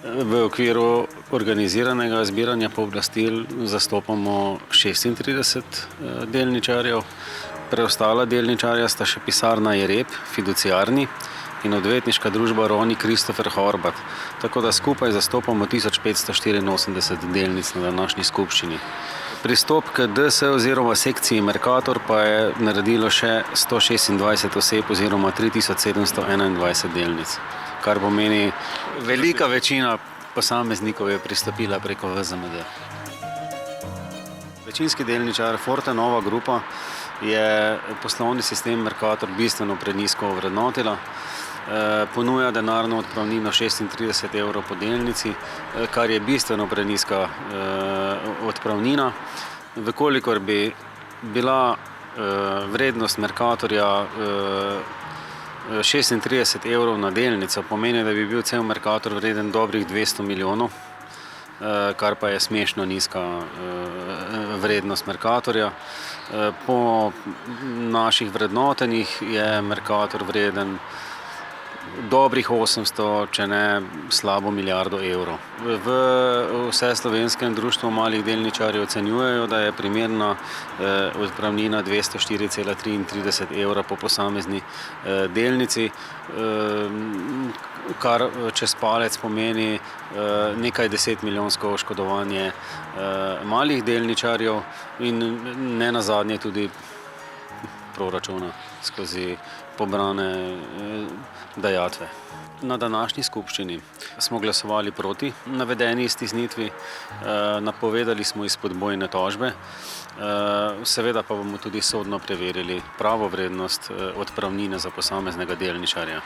V okviru organiziranega zbiranja pooblastil zastopamo 36 delničarjev. Preostala delničarja sta še pisarna Jereb, fiduciarni, in odvetniška družba Roni Kristofer Horvat. Tako da skupaj zastopamo 1584 delnic na današnji skupščini. Pristop k DS oziroma sekciji Mercator pa je naredilo še 126 oseb oziroma 3721 delnic, kar pomeni velika večina posameznikov je pristopila preko VZMD. Večinski delničar Fortenova grupa je poslovni sistem Mercator bistveno prenizko ovrednotila. Ponuja denarno odpravnino 36 evrov po delnici, kar je bistveno prenizka odpravnina. Vkolikor bi bila vrednost Mercatorja 36 evrov na delnico, pomeni, da bi bil cel Mercator vreden dobrih 200 milijonov, kar pa je smešno nizka vrednost Mercatorja. Po naših vrednotenjih je Mercator vreden dobrih 800, če ne slabo milijardo evrov. V Vseslovenskem društvu malih delničarjev ocenjujejo, da je primerna odpravnina 204,33 evra po posamezni delnici, kar čez palec pomeni nekaj 10 milijonsko oškodovanje malih delničarjev in nenazadnje tudi proračuna skozi pobrane dajatve. Na današnji skupščini smo glasovali proti navedeni iztisnitvi, napovedali smo izpodbojne tožbe, seveda pa bomo tudi sodno preverili pravo vrednost odpravnine za posameznega delničarja.